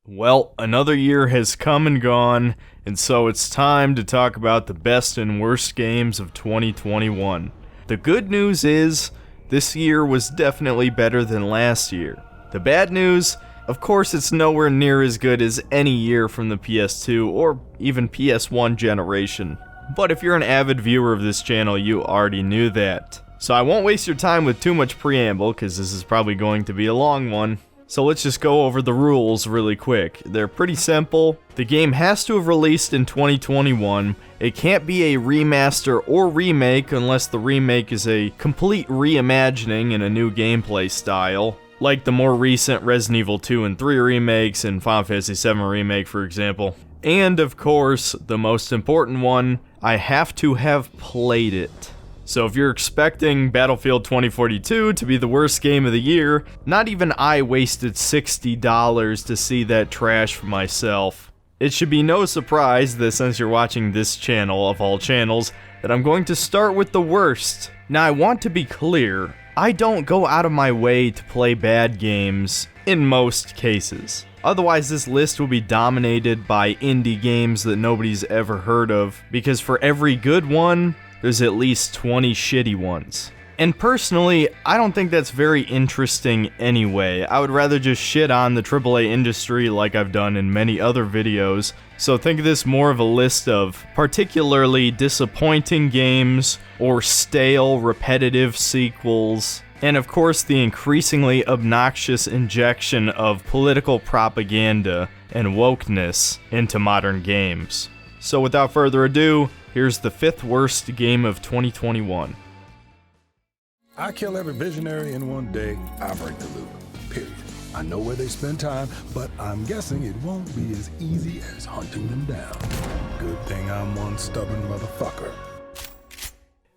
Well, another year has come and gone, and so it's time to talk about the best and worst games of 2021. The good news is, this year was definitely better than last year. The bad news, of course, it's nowhere near as good as any year from the PS2 or even PS1 generation. But if you're an avid viewer of this channel, you already knew that. So I won't waste your time with too much preamble, because this is probably going to be a long one. So let's just go over the rules really quick. They're pretty simple. The game has to have released in 2021. It can't be a remaster or remake unless the remake is a complete reimagining in a new gameplay style, like the more recent Resident Evil 2 and 3 remakes and Final Fantasy 7 Remake, for example. And of course, the most important one, I have to have played it. So if you're expecting Battlefield 2042 to be the worst game of the year, not even I wasted $60 to see that trash for myself. It should be no surprise that since you're watching this channel of all channels, that I'm going to start with the worst. Now I want to be clear, I don't go out of my way to play bad games in most cases. Otherwise this list will be dominated by indie games that nobody's ever heard of, because for every good one, there's at least 20 shitty ones. And personally, I don't think that's very interesting anyway. I would rather just shit on the AAA industry like I've done in many other videos. So think of this more of a list of particularly disappointing games or stale, repetitive sequels. And of course, the increasingly obnoxious injection of political propaganda and wokeness into modern games. So without further ado, here's the 5th worst game of 2021. I kill every visionary in one day, I break the loop, period. I know where they spend time, but I'm guessing it won't be as easy as hunting them down. Good thing I'm one stubborn motherfucker.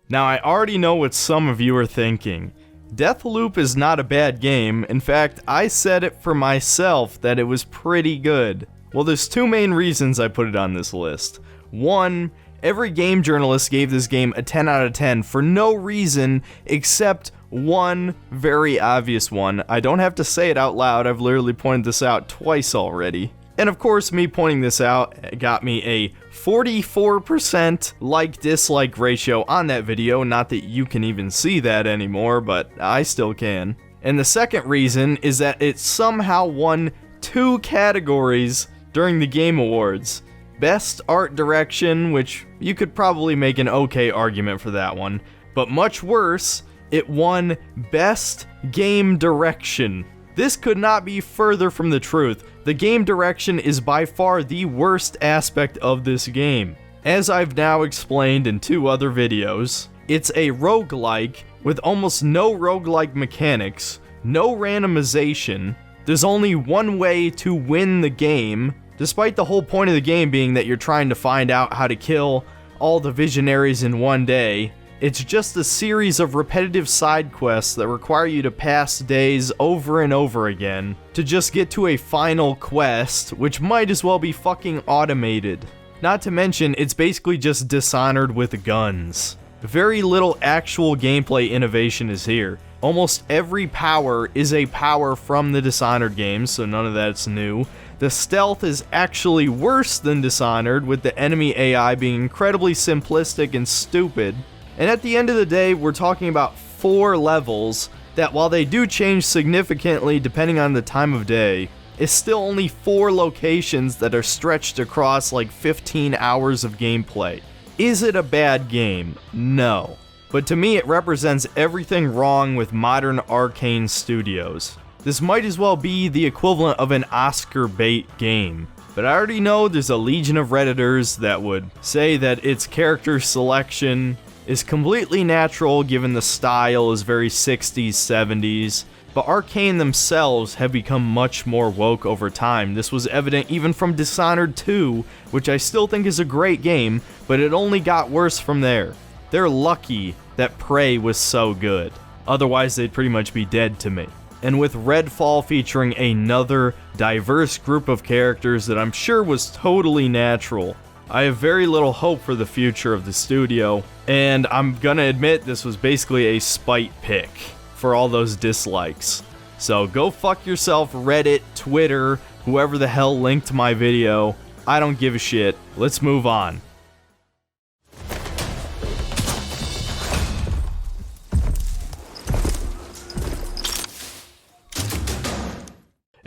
Now I already know what some of you are thinking. Deathloop is not a bad game. In fact, I said it for myself that it was pretty good. Well, there's two main reasons I put it on this list. One, every game journalist gave this game a 10 out of 10 for no reason except one very obvious one. I don't have to say it out loud, I've literally pointed this out twice already. And of course, me pointing this out got me a 44% like-dislike ratio on that video. Not that you can even see that anymore, but I still can. And the second reason is that it somehow won 2 categories during the Game Awards. Best Art Direction, which you could probably make an okay argument for that one, but much worse, it won Best Game Direction. This could not be further from the truth. The game direction is by far the worst aspect of this game. As I've now explained in 2 other videos, it's a roguelike with almost no roguelike mechanics, no randomization. There's only one way to win the game, despite the whole point of the game being that you're trying to find out how to kill all the visionaries in one day. It's just a series of repetitive side quests that require you to pass days over and over again to just get to a final quest, which might as well be fucking automated. Not to mention, it's basically just Dishonored with guns. Very little actual gameplay innovation is here. Almost every power is a power from the Dishonored games, so none of that's new. The stealth is actually worse than Dishonored, with the enemy AI being incredibly simplistic and stupid. And at the end of the day, we're talking about 4 levels that, while they do change significantly depending on the time of day, is still only 4 locations that are stretched across like 15 hours of gameplay. Is it a bad game? No. But to me, it represents everything wrong with modern Arcane Studios. This might as well be the equivalent of an Oscar bait game. But I already know there's a legion of Redditors that would say that its character selection is completely natural given the style is very 60s, 70s, but Arcane themselves have become much more woke over time. This was evident even from Dishonored 2, which I still think is a great game, but it only got worse from there. They're lucky that Prey was so good. Otherwise, they'd pretty much be dead to me. And with Redfall featuring another diverse group of characters that I'm sure was totally natural, I have very little hope for the future of the studio, and I'm gonna admit this was basically a spite pick for all those dislikes. So go fuck yourself, Reddit, Twitter, whoever the hell linked my video. I don't give a shit. Let's move on.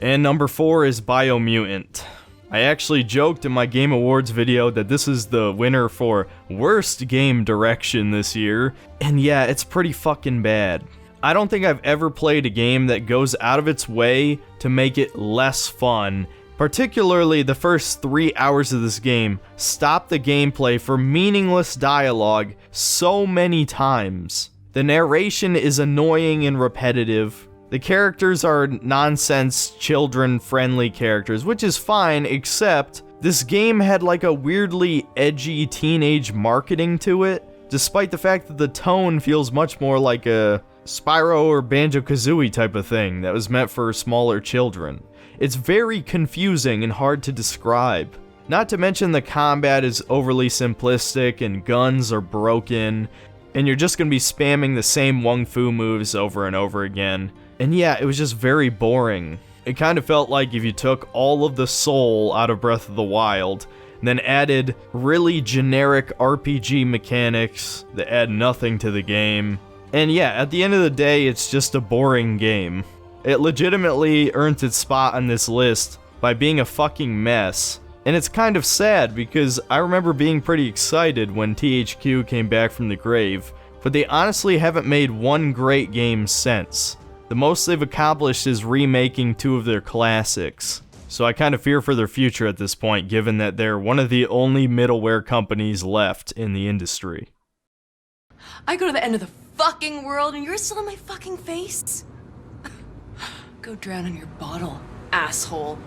And number 4 is Biomutant. I actually joked in my Game Awards video that this is the winner for worst game direction this year, and yeah, it's pretty fucking bad. I don't think I've ever played a game that goes out of its way to make it less fun. Particularly the first 3 hours of this game stop the gameplay for meaningless dialogue so many times. The narration is annoying and repetitive. The characters are nonsense, children-friendly characters, which is fine, except this game had like a weirdly edgy teenage marketing to it, despite the fact that the tone feels much more like a Spyro or Banjo-Kazooie type of thing that was meant for smaller children. It's very confusing and hard to describe. Not to mention the combat is overly simplistic and guns are broken, and you're just gonna be spamming the same Wung Fu moves over and over again. And yeah, it was just very boring. It kind of felt like if you took all of the soul out of Breath of the Wild, and then added really generic RPG mechanics that add nothing to the game. And yeah, at the end of the day, it's just a boring game. It legitimately earned its spot on this list by being a fucking mess. And it's kind of sad because I remember being pretty excited when THQ came back from the grave, but they honestly haven't made one great game since. The most they've accomplished is remaking 2 of their classics. So I kind of fear for their future at this point, given that they're one of the only middleware companies left in the industry. I go to the end of the fucking world and you're still in my fucking face? Go drown in your bottle, asshole.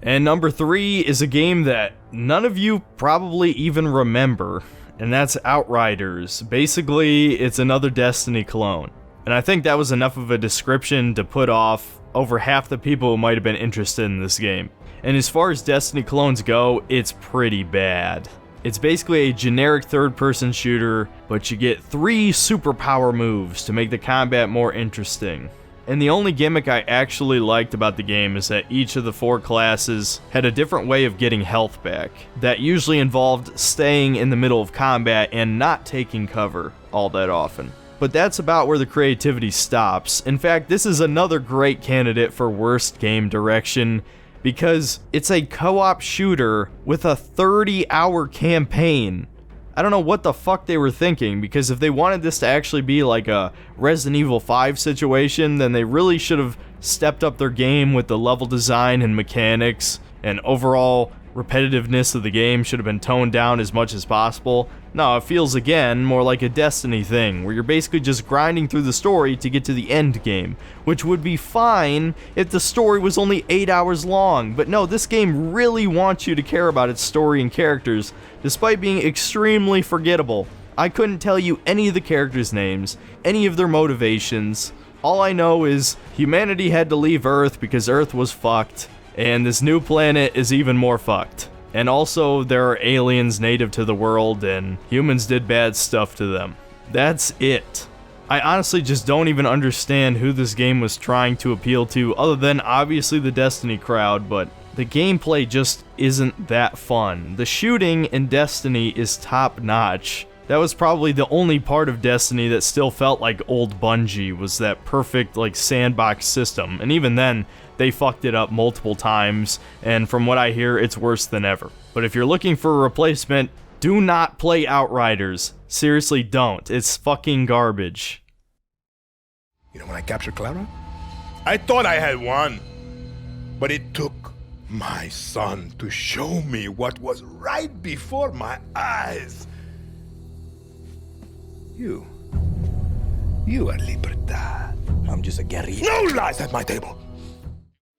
And number 3 is a game that none of you probably even remember, and that's Outriders. Basically, it's another Destiny clone. And I think that was enough of a description to put off over half the people who might have been interested in this game. And as far as Destiny clones go, it's pretty bad. It's basically a generic third-person shooter, but you get 3 superpower moves to make the combat more interesting. And the only gimmick I actually liked about the game is that each of the 4 classes had a different way of getting health back. That usually involved staying in the middle of combat and not taking cover all that often. But that's about where the creativity stops. In fact, this is another great candidate for worst game direction because it's a co-op shooter with a 30-hour campaign. I don't know what the fuck they were thinking, because if they wanted this to actually be like a Resident Evil 5 situation, then they really should have stepped up their game with the level design and mechanics, and overall repetitiveness of the game should have been toned down as much as possible. No, it feels again more like a Destiny thing, where you're basically just grinding through the story to get to the end game, which would be fine if the story was only 8 hours long, but no, this game really wants you to care about its story and characters, despite being extremely forgettable. I couldn't tell you any of the characters' names, any of their motivations. All I know is humanity had to leave Earth because Earth was fucked, and this new planet is even more fucked. And also, there are aliens native to the world, and humans did bad stuff to them. That's it. I honestly just don't even understand who this game was trying to appeal to, other than obviously the Destiny crowd, but the gameplay just isn't that fun. The shooting in Destiny is top-notch. That was probably the only part of Destiny that still felt like old Bungie, was that perfect, like, sandbox system. And even then, they fucked it up multiple times, and from what I hear, it's worse than ever. But if you're looking for a replacement, do not play Outriders. Seriously, don't. It's fucking garbage. You know when I captured Clara? I thought I had won. But it took my son to show me what was right before my eyes. You are Libertad. I'm just a guerrilla. No lies at my table.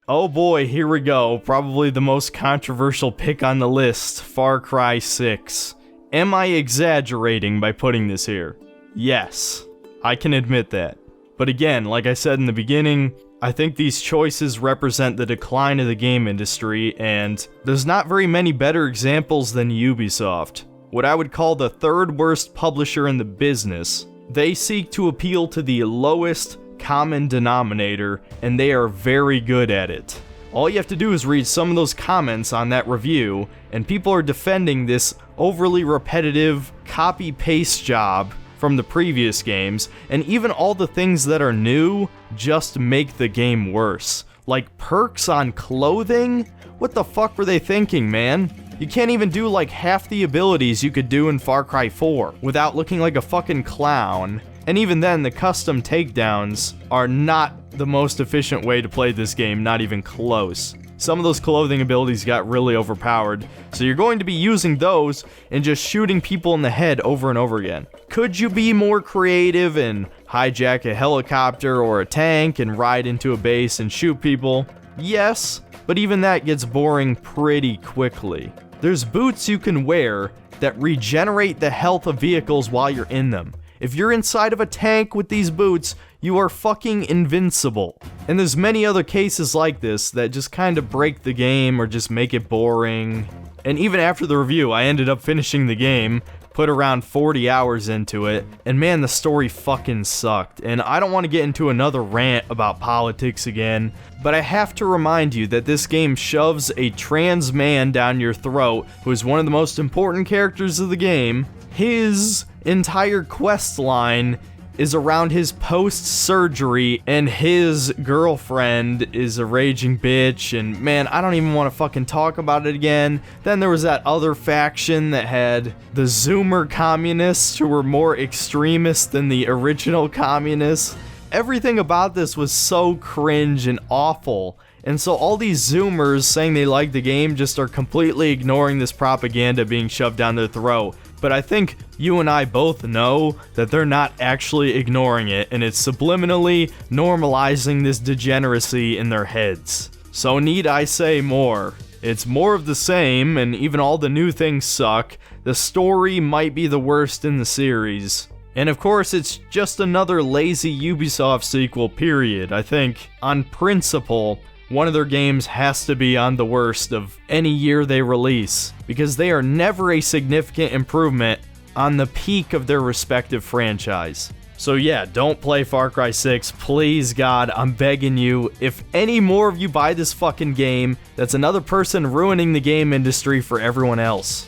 Oh boy, here we go. Probably the most controversial pick on the list, Far Cry 6. Am I exaggerating by putting this here? Yes, I can admit that. But again, like I said in the beginning, I think these choices represent the decline of the game industry, and there's not very many better examples than Ubisoft. What I would call the third worst publisher in the business. They seek to appeal to the lowest common denominator, and they are very good at it. All you have to do is read some of those comments on that review, and people are defending this overly repetitive copy-paste job from the previous games, and even all the things that are new just make the game worse. Like perks on clothing? What the fuck were they thinking, man? You can't even do like half the abilities you could do in Far Cry 4 without looking like a fucking clown. And even then, the custom takedowns are not the most efficient way to play this game, not even close. Some of those clothing abilities got really overpowered, so you're going to be using those and just shooting people in the head over and over again. Could you be more creative and hijack a helicopter or a tank and ride into a base and shoot people? Yes, but even that gets boring pretty quickly. There's boots you can wear that regenerate the health of vehicles while you're in them. If you're inside of a tank with these boots, you are fucking invincible. And there's many other cases like this that just kind of break the game or just make it boring. And even after the review, I ended up finishing the game, put around 40 hours into it, and man, the story fucking sucked. And I don't want to get into another rant about politics again, but I have to remind you that this game shoves a trans man down your throat who is one of the most important characters of the game. His entire quest line is around his post-surgery, and his girlfriend is a raging bitch, and man, I don't even want to fucking talk about it again. Then there was that other faction that had the Zoomer communists who were more extremist than the original communists. Everything about this was so cringe and awful. And so all these Zoomers saying they like the game just are completely ignoring this propaganda being shoved down their throat. But I think you and I both know that they're not actually ignoring it, and it's subliminally normalizing this degeneracy in their heads. So need I say more? It's more of the same, and even all the new things suck. The story might be the worst in the series. And of course, it's just another lazy Ubisoft sequel, period. I think, on principle, one of their games has to be on the worst of any year they release, because they are never a significant improvement on the peak of their respective franchise. So yeah, don't play Far Cry 6, please God, I'm begging you. If any more of you buy this fucking game, that's another person ruining the game industry for everyone else.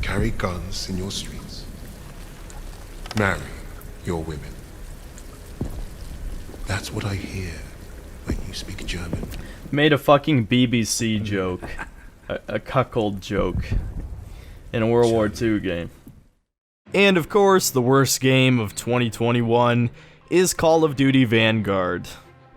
Carry guns in your streets. Marry your women. That's what I hear when you speak German. Made a fucking BBC joke. A cuckold joke. In a World War II game. And of course, the worst game of 2021 is Call of Duty Vanguard.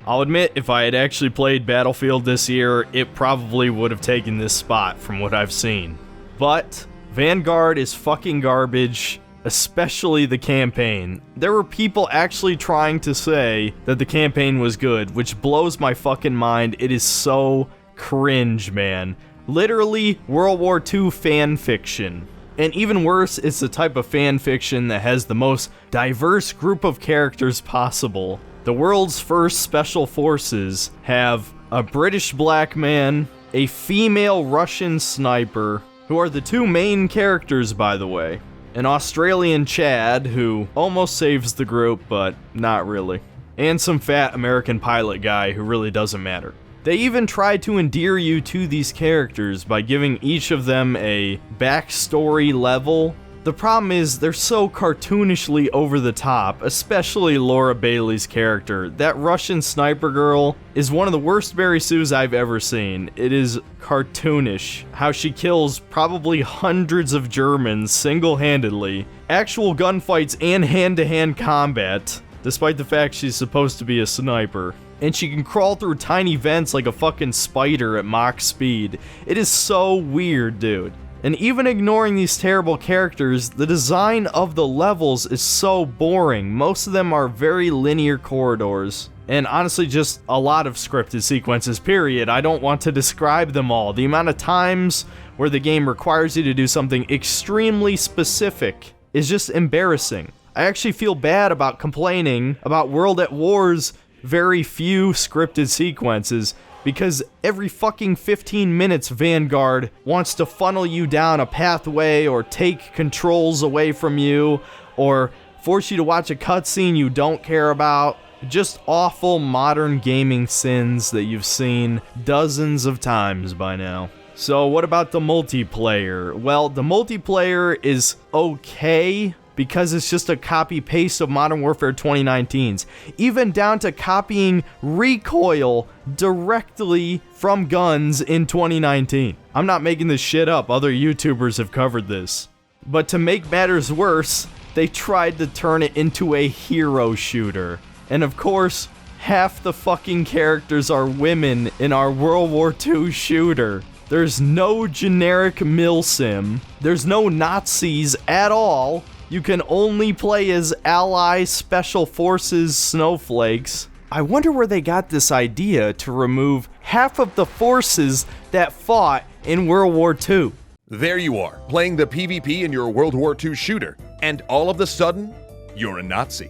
I'll admit, if I had actually played Battlefield this year, it probably would have taken this spot from what I've seen. But Vanguard is fucking garbage, especially the campaign. There were people actually trying to say that the campaign was good, which blows my fucking mind. It is so cringe, man. Literally World War II fan fiction. And even worse, it's the type of fan fiction that has the most diverse group of characters possible. The world's first special forces have a British black man, a female Russian sniper, who are the two main characters, by the way. An Australian Chad, who almost saves the group, but not really. And some fat American pilot guy who really doesn't matter. They even tried to endear you to these characters by giving each of them a backstory level. The problem is they're so cartoonishly over the top, especially Laura Bailey's character. That Russian sniper girl is one of the worst Mary Sues I've ever seen. It is cartoonish how she kills probably hundreds of Germans single-handedly, actual gunfights and hand-to-hand combat, despite the fact she's supposed to be a sniper. And she can crawl through tiny vents like a fucking spider at Mach speed. It is so weird, dude. And even ignoring these terrible characters, the design of the levels is so boring. Most of them are very linear corridors. And honestly, just a lot of scripted sequences, period. I don't want to describe them all. The amount of times where the game requires you to do something extremely specific is just embarrassing. I actually feel bad about complaining about World at War's very few scripted sequences, because every fucking 15 minutes Vanguard wants to funnel you down a pathway or take controls away from you or force you to watch a cutscene you don't care about. Just awful modern gaming sins that you've seen dozens of times by now. So what about the multiplayer? Well, the multiplayer is okay because it's just a copy-paste of Modern Warfare 2019's, even down to copying recoil directly from guns in 2019. I'm not making this shit up, other YouTubers have covered this. But to make matters worse, they tried to turn it into a hero shooter. And of course, half the fucking characters are women in our World War II shooter. There's no generic milsim. There's no Nazis at all. You can only play as Ally Special Forces snowflakes. I wonder where they got this idea to remove half of the forces that fought in World War II. There you are, playing the PvP in your World War II shooter, and all of a sudden, you're a Nazi.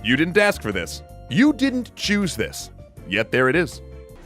You didn't ask for this. You didn't choose this. Yet there it is.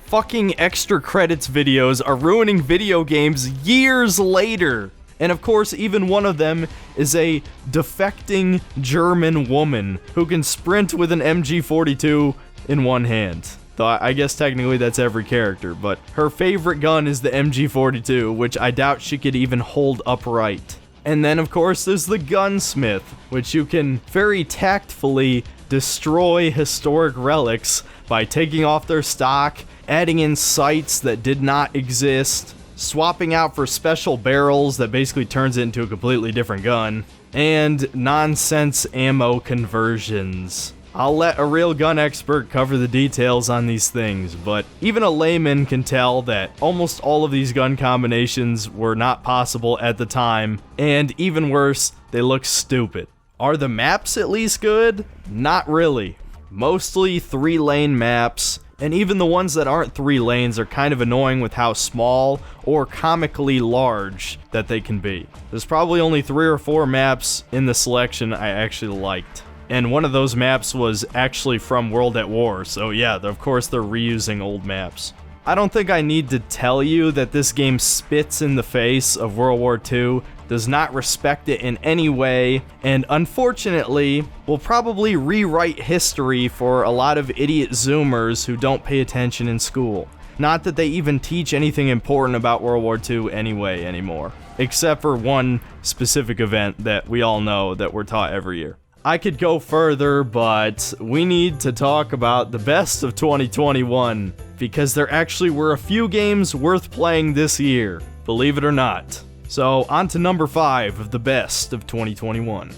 Fucking extra credits videos are ruining video games years later. And of course, even one of them is a defecting German woman who can sprint with an MG42 in one hand. Though I guess technically that's every character, but her favorite gun is the MG42, which I doubt she could even hold upright. And then of course there's the gunsmith, which you can very tactfully destroy historic relics by taking off their stock, adding in sights that did not exist, swapping out for special barrels that basically turns it into a completely different gun, and nonsense ammo conversions. I'll let a real gun expert cover the details on these things, but even a layman can tell that almost all of these gun combinations were not possible at the time, and even worse, they look stupid. Are the maps at least good? Not really. Mostly 3-lane maps, and even the ones that aren't 3 lanes are kind of annoying with how small or comically large that they can be. There's probably only 3 or 4 maps in the selection I actually liked. And one of those maps was actually from World at War, so yeah, of course they're reusing old maps. I don't think I need to tell you that this game spits in the face of World War II, does not respect it in any way, and unfortunately will probably rewrite history for a lot of idiot Zoomers who don't pay attention in school. Not that they even teach anything important about World War II anyway anymore, except for one specific event that we all know that we're taught every year. I could go further, but we need to talk about the best of 2021, because there actually were a few games worth playing this year, believe it or not. So, on to number 5 of the best of 2021.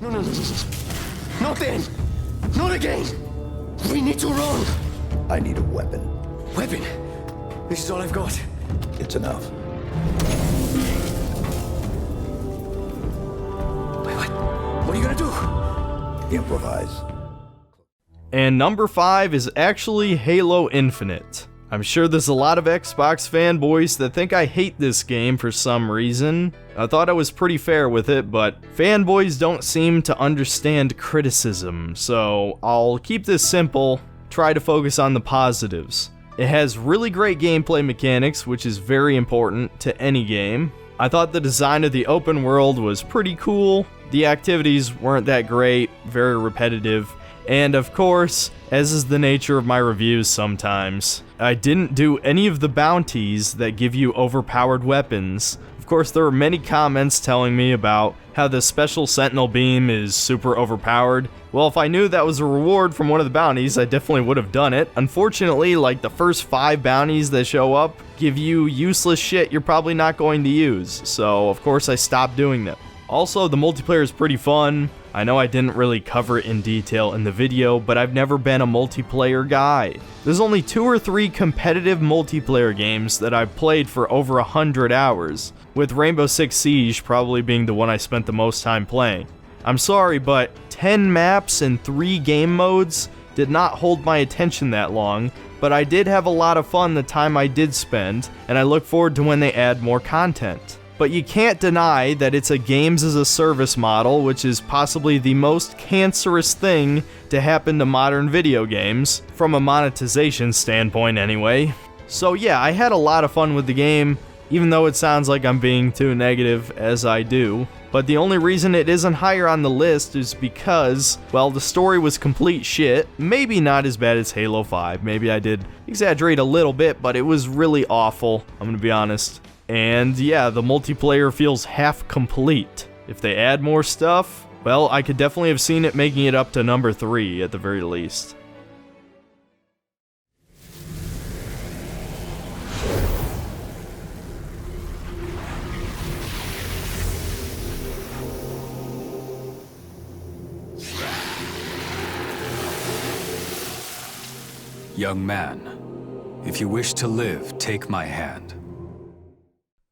No. Not then! Not again! We need to run! I need a weapon. Weapon? This is all I've got. It's enough. What are you gonna do? Improvise. And number 5 is actually Halo Infinite. I'm sure there's a lot of Xbox fanboys that think I hate this game for some reason. I thought I was pretty fair with it, but fanboys don't seem to understand criticism, so I'll keep this simple, try to focus on the positives. It has really great gameplay mechanics, which is very important to any game. I thought the design of the open world was pretty cool. The activities weren't that great, very repetitive, and of course, as is the nature of my reviews sometimes, I didn't do any of the bounties that give you overpowered weapons. Of course, there were many comments telling me about how the special sentinel beam is super overpowered. Well, if I knew that was a reward from one of the bounties, I definitely would have done it. Unfortunately, like the first 5 bounties that show up give you useless shit you're probably not going to use, so of course I stopped doing them. Also, the multiplayer is pretty fun. I know I didn't really cover it in detail in the video, but I've never been a multiplayer guy. There's only 2 or 3 competitive multiplayer games that I've played for over 100 hours, with Rainbow Six Siege probably being the one I spent the most time playing. I'm sorry, but 10 maps and 3 game modes did not hold my attention that long, but I did have a lot of fun the time I did spend, and I look forward to when they add more content. But you can't deny that it's a games as a service model, which is possibly the most cancerous thing to happen to modern video games, from a monetization standpoint anyway. So yeah, I had a lot of fun with the game, even though it sounds like I'm being too negative, as I do. But the only reason it isn't higher on the list is because, well, the story was complete shit. Maybe not as bad as Halo 5. Maybe I did exaggerate a little bit, but it was really awful, I'm gonna be honest. And yeah, the multiplayer feels half complete. If they add more stuff, well, I could definitely have seen it making it up to number 3 at the very least. Young man, if you wish to live, take my hand.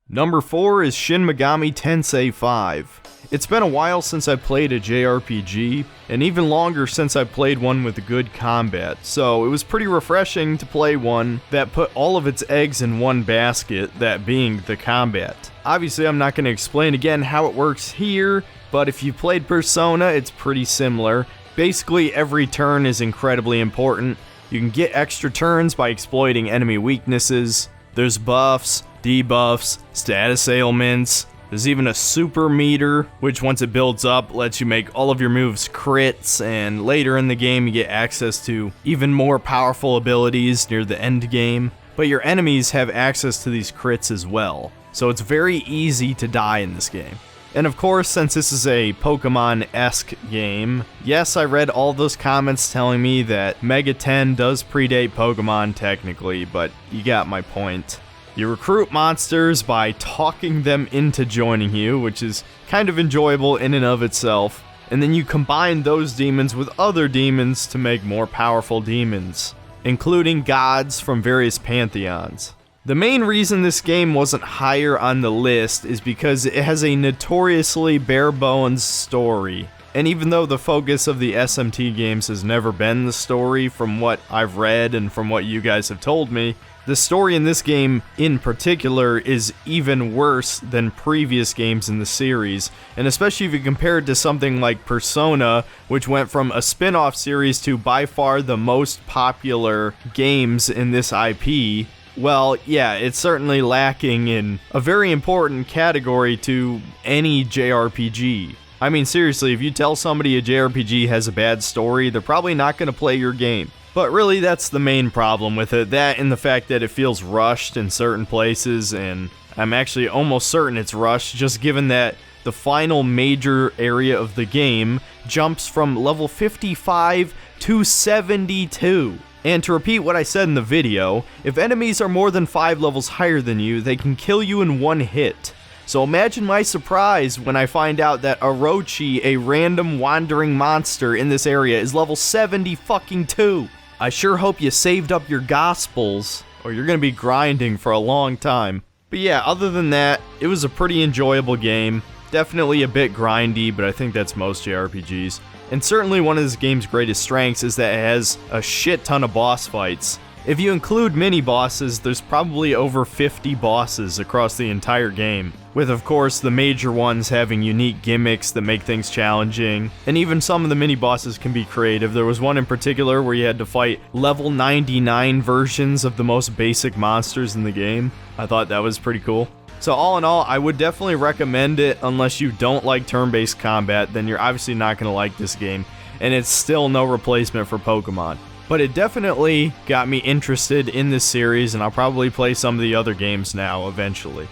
Number 4 is Shin Megami Tensei 5. It's been a while since I played a JRPG, and even longer since I played one with good combat, so it was pretty refreshing to play one that put all of its eggs in one basket, that being the combat. Obviously, I'm not going to explain again how it works here, but if you played Persona, it's pretty similar. Basically, every turn is incredibly important. You can get extra turns by exploiting enemy weaknesses. There's buffs, debuffs, status ailments. There's even a super meter, which once it builds up, lets you make all of your moves crits, and later in the game you get access to even more powerful abilities near the end game. But your enemies have access to these crits as well, so it's very easy to die in this game. And of course, since this is a Pokemon-esque game, yes, I read all those comments telling me that Mega 10 does predate Pokemon technically, but you got my point. You recruit monsters by talking them into joining you, which is kind of enjoyable in and of itself, and then you combine those demons with other demons to make more powerful demons, including gods from various pantheons. The main reason this game wasn't higher on the list is because it has a notoriously bare-bones story. And even though the focus of the SMT games has never been the story, from what I've read and from what you guys have told me, the story in this game in particular is even worse than previous games in the series, and especially if you compare it to something like Persona, which went from a spin-off series to by far the most popular games in this IP. Well, yeah, it's certainly lacking in a very important category to any JRPG. I mean, seriously, if you tell somebody a JRPG has a bad story, they're probably not going to play your game. But really, that's the main problem with it, that and the fact that it feels rushed in certain places, and I'm actually almost certain it's rushed, just given that the final major area of the game jumps from level 55 to 72. And to repeat what I said in the video, if enemies are more than 5 levels higher than you, they can kill you in one hit. So imagine my surprise when I find out that Orochi, a random wandering monster in this area, is level 70-fucking-2. I sure hope you saved up your gospels, or you're gonna be grinding for a long time. But yeah, other than that, it was a pretty enjoyable game. Definitely a bit grindy, but I think that's most JRPGs. And certainly one of this game's greatest strengths is that it has a shit ton of boss fights. If you include mini-bosses, there's probably over 50 bosses across the entire game, with of course the major ones having unique gimmicks that make things challenging, and even some of the mini-bosses can be creative. There was one in particular where you had to fight level 99 versions of the most basic monsters in the game. I thought that was pretty cool. So all in all, I would definitely recommend it. Unless you don't like turn-based combat, then you're obviously not going to like this game, and it's still no replacement for Pokemon. But it definitely got me interested in this series, and I'll probably play some of the other games now, eventually.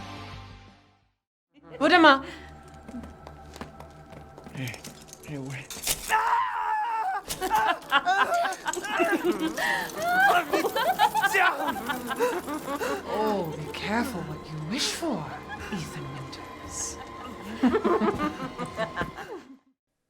Urama. Hey, wait. Oh, be careful what you wish for, Ethan Winters.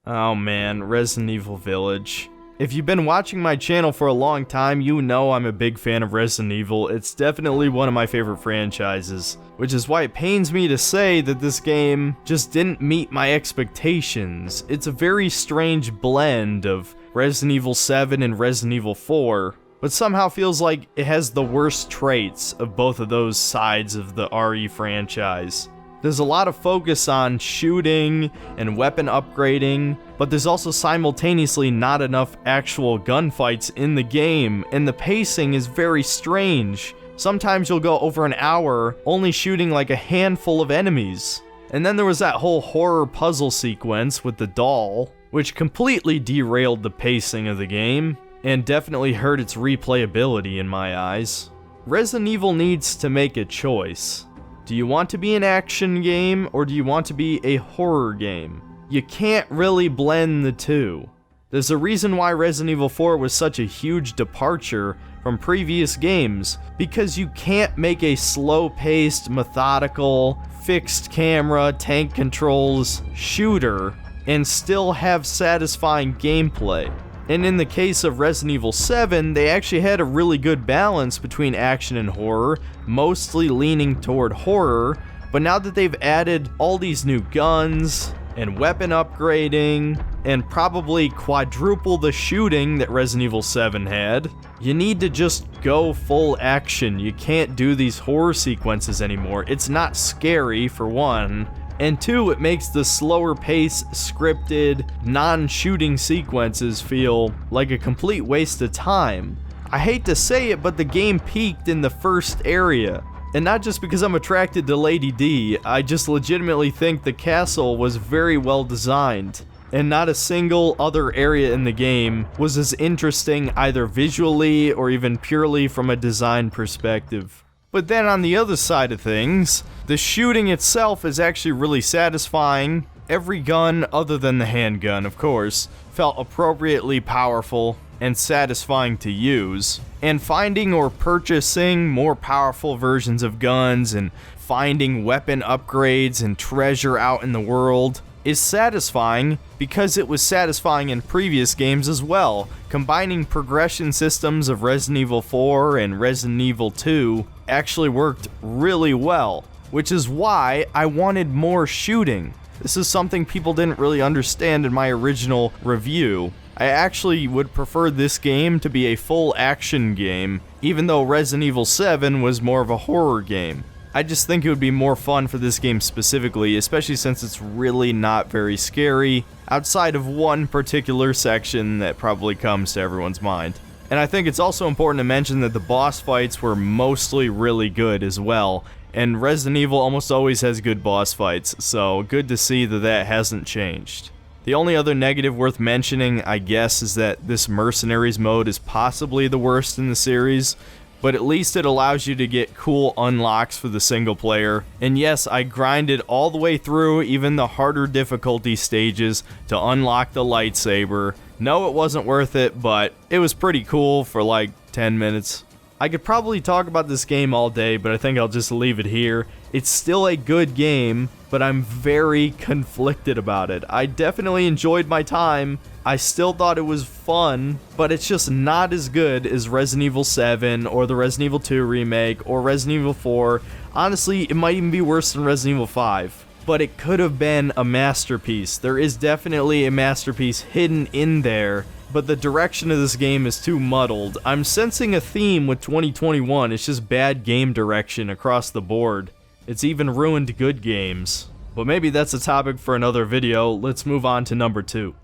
Oh man, Resident Evil Village. If you've been watching my channel for a long time, you know I'm a big fan of Resident Evil. It's definitely one of my favorite franchises, which is why it pains me to say that this game just didn't meet my expectations. It's a very strange blend of Resident Evil 7 and Resident Evil 4, but somehow feels like it has the worst traits of both of those sides of the RE franchise. There's a lot of focus on shooting and weapon upgrading, but there's also simultaneously not enough actual gunfights in the game, and the pacing is very strange. Sometimes you'll go over an hour only shooting like a handful of enemies. And then there was that whole horror puzzle sequence with the doll, which completely derailed the pacing of the game, and definitely hurt its replayability in my eyes. Resident Evil needs to make a choice. Do you want to be an action game, or do you want to be a horror game? You can't really blend the two. There's a reason why Resident Evil 4 was such a huge departure from previous games, because you can't make a slow-paced, methodical, fixed camera, tank controls shooter and still have satisfying gameplay. And in the case of Resident Evil 7, they actually had a really good balance between action and horror, mostly leaning toward horror, but now that they've added all these new guns and weapon upgrading, and probably quadruple the shooting that Resident Evil 7 had, you need to just go full action. You can't do these horror sequences anymore. It's not scary, for one, and two, it makes the slower pace, scripted, non-shooting sequences feel like a complete waste of time. I hate to say it, but the game peaked in the first area. And not just because I'm attracted to Lady D, I just legitimately think the castle was very well designed, and not a single other area in the game was as interesting either visually or even purely from a design perspective. But then on the other side of things, the shooting itself is actually really satisfying. Every gun, other than the handgun of course, felt appropriately powerful and satisfying to use. And finding or purchasing more powerful versions of guns and finding weapon upgrades and treasure out in the world is satisfying because it was satisfying in previous games as well. Combining progression systems of Resident Evil 4 and Resident Evil 2 actually worked really well, which is why I wanted more shooting. This is something people didn't really understand in my original review. I actually would prefer this game to be a full action game, even though Resident Evil 7 was more of a horror game. I just think it would be more fun for this game specifically, especially since it's really not very scary, outside of one particular section that probably comes to everyone's mind. And I think it's also important to mention that the boss fights were mostly really good as well, and Resident Evil almost always has good boss fights, so good to see that that hasn't changed. The only other negative worth mentioning, I guess, is that this Mercenaries mode is possibly the worst in the series, but at least it allows you to get cool unlocks for the single player. And yes, I grinded all the way through even the harder difficulty stages to unlock the lightsaber. No, it wasn't worth it, but it was pretty cool for like 10 minutes. I could probably talk about this game all day, but I think I'll just leave it here. It's still a good game, but I'm very conflicted about it. I definitely enjoyed my time. I still thought it was fun, but it's just not as good as Resident Evil 7 or the Resident Evil 2 remake or Resident Evil 4. Honestly, it might even be worse than Resident Evil 5. But it could have been a masterpiece. There is definitely a masterpiece hidden in there, but the direction of this game is too muddled. I'm sensing a theme with 2021. It's just bad game direction across the board. It's even ruined good games. But maybe that's a topic for another video. Let's move on to number 2.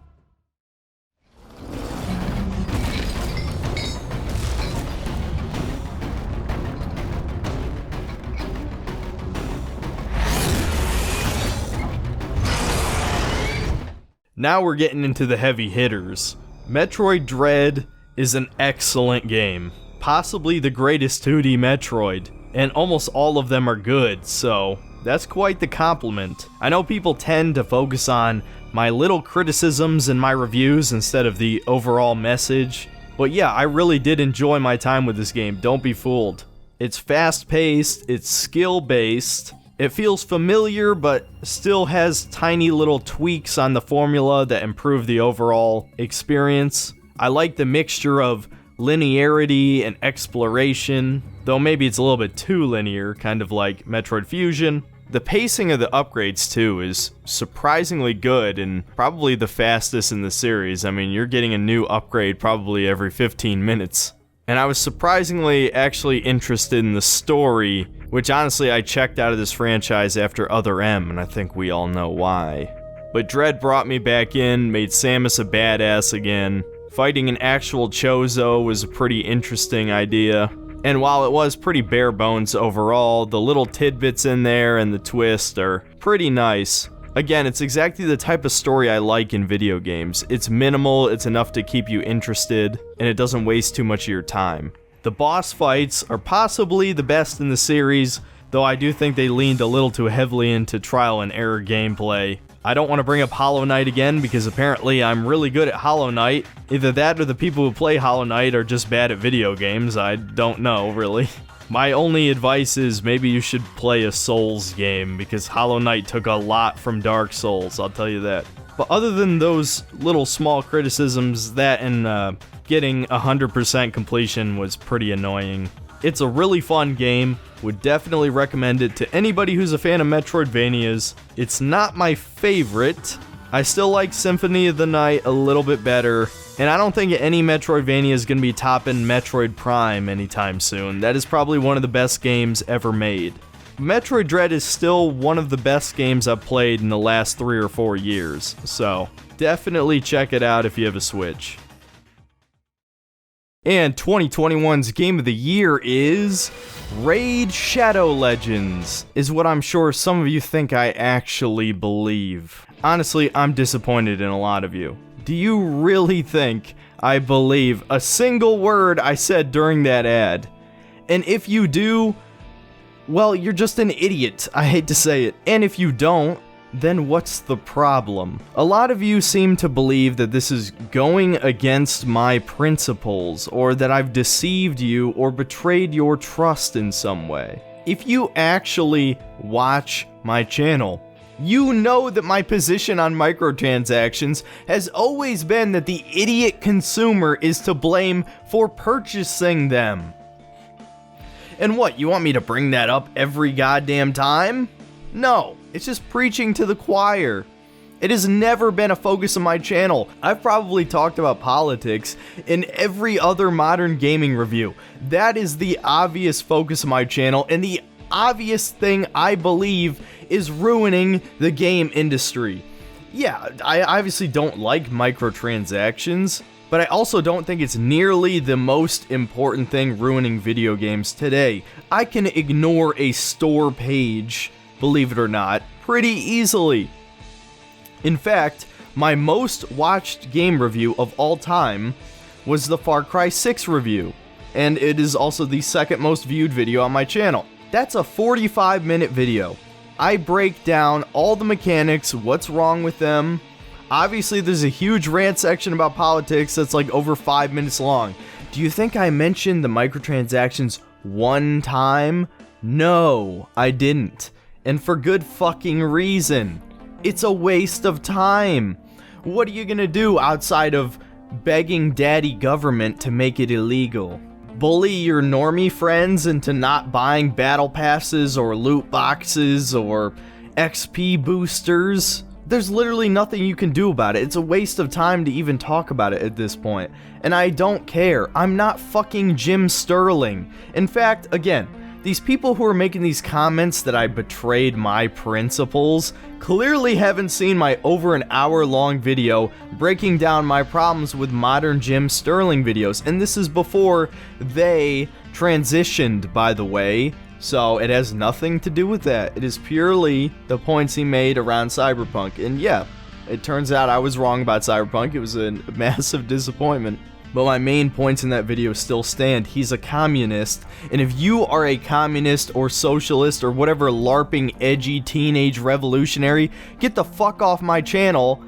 Now we're getting into the heavy hitters. Metroid Dread is an excellent game. Possibly the greatest 2D Metroid. And almost all of them are good, so that's quite the compliment. I know people tend to focus on my little criticisms in my reviews instead of the overall message. But yeah, I really did enjoy my time with this game, don't be fooled. It's fast-paced, it's skill-based, it feels familiar but still has tiny little tweaks on the formula that improve the overall experience. I like the mixture of linearity and exploration, though maybe it's a little bit too linear, kind of like Metroid Fusion. The pacing of the upgrades too is surprisingly good and probably the fastest in the series. I mean, you're getting a new upgrade probably every 15 minutes. And I was surprisingly actually interested in the story, which honestly I checked out of this franchise after Other M, and I think we all know why. But Dread brought me back in, made Samus a badass again. Fighting an actual Chozo was a pretty interesting idea. And while it was pretty bare bones overall, the little tidbits in there and the twist are pretty nice. Again, it's exactly the type of story I like in video games. It's minimal, it's enough to keep you interested, and it doesn't waste too much of your time. The boss fights are possibly the best in the series, though I do think they leaned a little too heavily into trial and error gameplay. I don't want to bring up Hollow Knight again because apparently I'm really good at Hollow Knight. Either that or the people who play Hollow Knight are just bad at video games. I don't know, really. My only advice is maybe you should play a Souls game because Hollow Knight took a lot from Dark Souls, I'll tell you that. But other than those little small criticisms, that and getting 100% completion was pretty annoying. It's a really fun game, would definitely recommend it to anybody who's a fan of Metroidvanias. It's not my favorite. I still like Symphony of the Night a little bit better, and I don't think any Metroidvania is going to be topping Metroid Prime anytime soon. That is probably one of the best games ever made. Metroid Dread is still one of the best games I've played in the last 3 or 4 years, so definitely check it out if you have a Switch. And 2021's Game of the Year is Raid Shadow Legends, is what I'm sure some of you think I actually believe. Honestly, I'm disappointed in a lot of you. Do you really think I believe a single word I said during that ad? And if you do, well, you're just an idiot. I hate to say it. And if you don't, then what's the problem? A lot of you seem to believe that this is going against my principles, or that I've deceived you or betrayed your trust in some way. If you actually watch my channel, you know that my position on microtransactions has always been that the idiot consumer is to blame for purchasing them. And what, you want me to bring that up every goddamn time? No, it's just preaching to the choir. It has never been a focus of my channel. I've probably talked about politics in every other modern gaming review. That is the obvious focus of my channel, and the obvious thing I believe is ruining the game industry. Yeah, I obviously don't like microtransactions, but I also don't think it's nearly the most important thing ruining video games today. I can ignore a store page, believe it or not, pretty easily. In fact, my most watched game review of all time was the Far Cry 6 review, and it is also the second most viewed video on my channel. That's a 45-minute video. I break down all the mechanics, what's wrong with them. Obviously, there's a huge rant section about politics that's like over 5 minutes long. Do you think I mentioned the microtransactions one time? No, I didn't. And for good fucking reason. It's a waste of time. What are you gonna do outside of begging daddy government to make it illegal? Bully your normie friends into not buying battle passes or loot boxes or XP boosters? There's literally nothing you can do about it. It's a waste of time to even talk about it at this point. And I don't care. I'm not fucking Jim Sterling. In fact, again, these people who are making these comments that I betrayed my principles clearly haven't seen my over an hour-long video breaking down my problems with modern Jim Sterling videos. And this is before they transitioned, by the way. So it has nothing to do with that. It is purely the points he made around Cyberpunk. And yeah, it turns out I was wrong about Cyberpunk. It was a massive disappointment. But my main points in that video still stand. He's a communist, and if you are a communist or socialist or whatever LARPing edgy teenage revolutionary, get the fuck off my channel.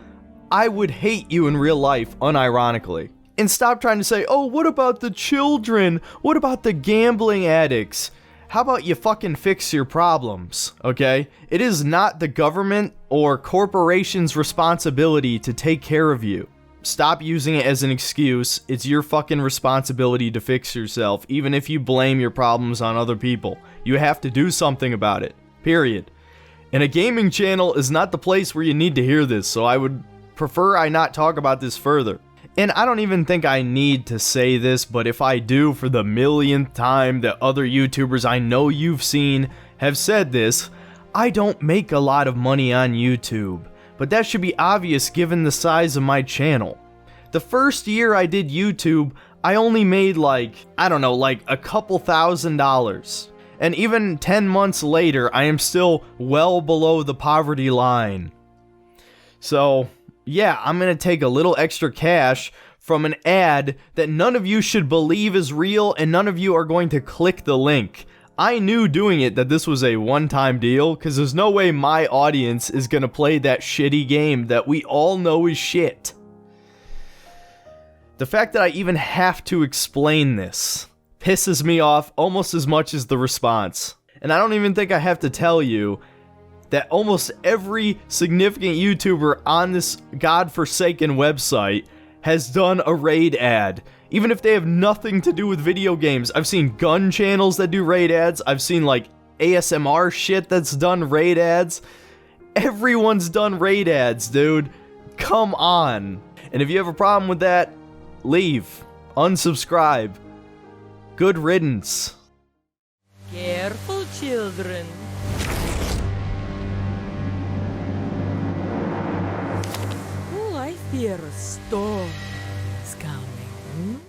I would hate you in real life, unironically. And stop trying to say, oh, what about the children? What about the gambling addicts? How about you fucking fix your problems, okay? It is not the government or corporation's responsibility to take care of you. Stop using it as an excuse. It's your fucking responsibility to fix yourself, even if you blame your problems on other people. You have to do something about it, period. And a gaming channel is not the place where you need to hear this, so I would prefer I not talk about this further. And I don't even think I need to say this, but if I do for the millionth time that other YouTubers I know you've seen have said this, I don't make a lot of money on YouTube. But that should be obvious given the size of my channel. The first year I did YouTube, I only made like, I don't know, like a couple $1,000s. And even 10 months later, I am still well below the poverty line. So, yeah, I'm gonna take a little extra cash from an ad that none of you should believe is real, and none of you are going to click the link. I knew doing it that this was a one-time deal, because there's no way my audience is gonna play that shitty game that we all know is shit. The fact that I even have to explain this pisses me off almost as much as the response. And I don't even think I have to tell you that almost every significant YouTuber on this godforsaken website has done a raid ad. Even if they have nothing to do with video games. I've seen gun channels that do raid ads. I've seen like ASMR shit that's done raid ads. Everyone's done raid ads, dude. Come on. And if you have a problem with that, leave. Unsubscribe. Good riddance. Careful, children. Oh, I fear a storm is coming.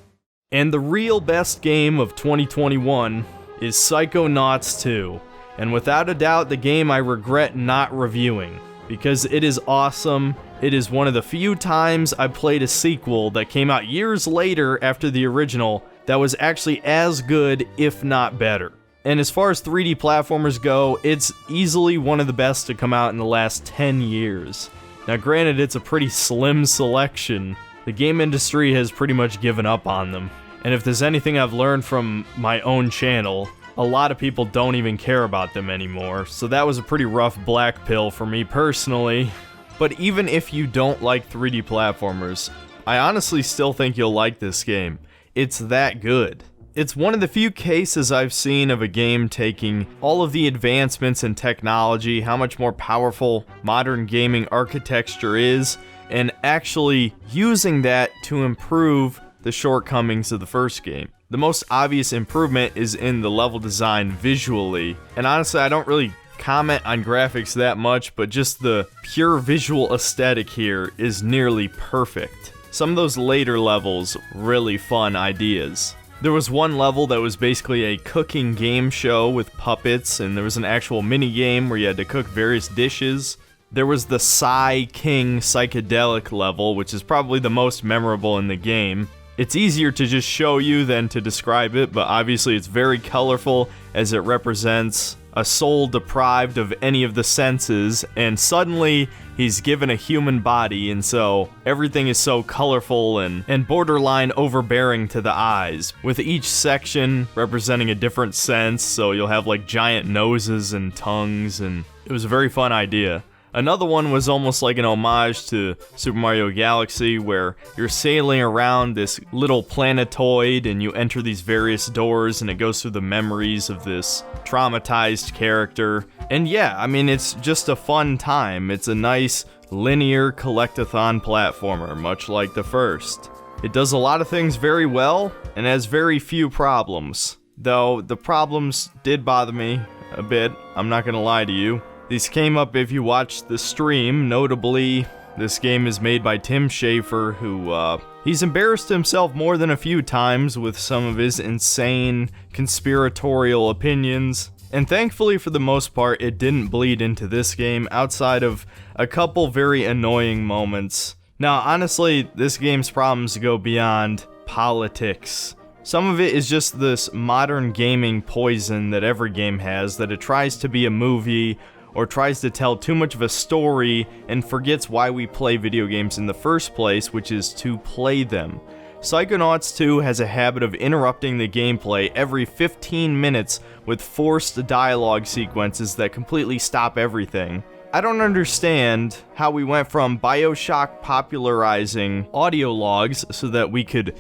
And the real best game of 2021 is Psychonauts 2. And without a doubt, the game I regret not reviewing. Because it is awesome. It is one of the few times I played a sequel that came out years later after the original that was actually as good, if not better. And as far as 3D platformers go, it's easily one of the best to come out in the last 10 years. Now granted, it's a pretty slim selection. The game industry has pretty much given up on them. And if there's anything I've learned from my own channel, a lot of people don't even care about them anymore. So that was a pretty rough black pill for me personally. But even if you don't like 3D platformers, I honestly still think you'll like this game. It's that good. It's one of the few cases I've seen of a game taking all of the advancements in technology, how much more powerful modern gaming architecture is, and actually using that to improve the shortcomings of the first game. The most obvious improvement is in the level design visually, and honestly I don't really comment on graphics that much, but just the pure visual aesthetic here is nearly perfect. Some of those later levels, really fun ideas. There was one level that was basically a cooking game show with puppets, and there was an actual mini game where you had to cook various dishes. There was the Psy King psychedelic level, which is probably the most memorable in the game. It's easier to just show you than to describe it, but obviously it's very colorful as it represents a soul deprived of any of the senses, and suddenly he's given a human body, and so everything is so colorful and borderline overbearing to the eyes, with each section representing a different sense, so you'll have like giant noses and tongues, and it was a very fun idea. Another one was almost like an homage to Super Mario Galaxy, where you're sailing around this little planetoid and you enter these various doors and it goes through the memories of this traumatized character. And yeah, I mean, it's just a fun time. It's a nice linear collectathon platformer, much like the first. It does a lot of things very well and has very few problems. Though the problems did bother me a bit, I'm not gonna lie to you. These came up if you watched the stream. Notably, this game is made by Tim Schafer, who, he's embarrassed himself more than a few times with some of his insane, conspiratorial opinions. And thankfully, for the most part, it didn't bleed into this game, outside of a couple very annoying moments. Now, honestly, this game's problems go beyond politics. Some of it is just this modern gaming poison that every game has, that it tries to be a movie, or tries to tell too much of a story and forgets why we play video games in the first place, which is to play them. Psychonauts 2 has a habit of interrupting the gameplay every 15 minutes with forced dialogue sequences that completely stop everything. I don't understand how we went from BioShock popularizing audio logs so that we could,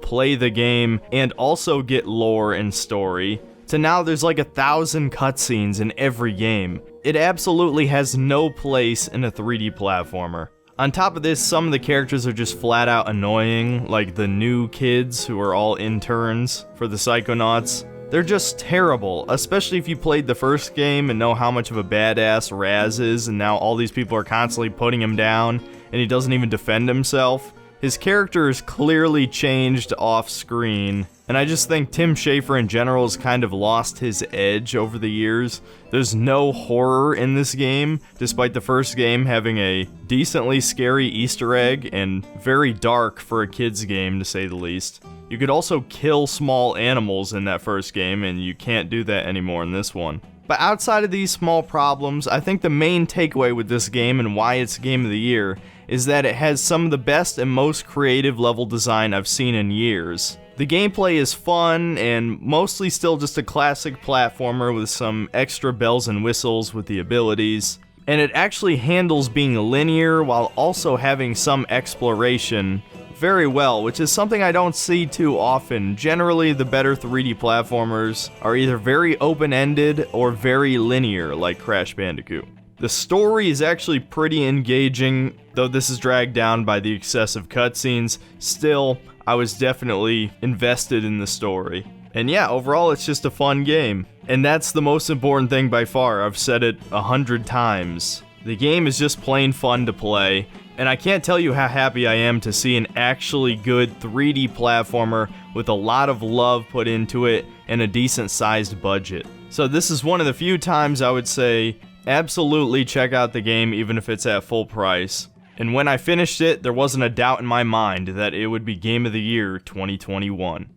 play the game and also get lore and story, to now there's like 1,000 cutscenes in every game. It absolutely has no place in a 3D platformer. On top of this, some of the characters are just flat out annoying, like the new kids who are all interns for the Psychonauts. They're just terrible, especially if you played the first game and know how much of a badass Raz is, and now all these people are constantly putting him down, and he doesn't even defend himself. His character is clearly changed off screen, and I just think Tim Schafer in general has kind of lost his edge over the years. There's no horror in this game, despite the first game having a decently scary Easter egg and very dark for a kid's game, to say the least. You could also kill small animals in that first game, and you can't do that anymore in this one. But outside of these small problems, I think the main takeaway with this game and why it's Game of the Year is that it has some of the best and most creative level design I've seen in years. The gameplay is fun and mostly still just a classic platformer with some extra bells and whistles with the abilities. And it actually handles being linear while also having some exploration very well, which is something I don't see too often. Generally, the better 3D platformers are either very open-ended or very linear, like Crash Bandicoot. The story is actually pretty engaging, though this is dragged down by the excessive cutscenes. Still, I was definitely invested in the story. And yeah, overall it's just a fun game. And that's the most important thing by far. I've said it 100 times. The game is just plain fun to play, and I can't tell you how happy I am to see an actually good 3D platformer with a lot of love put into it and a decent sized budget. So this is one of the few times I would say absolutely check out the game even if it's at full price. And when I finished it, there wasn't a doubt in my mind that it would be Game of the Year 2021.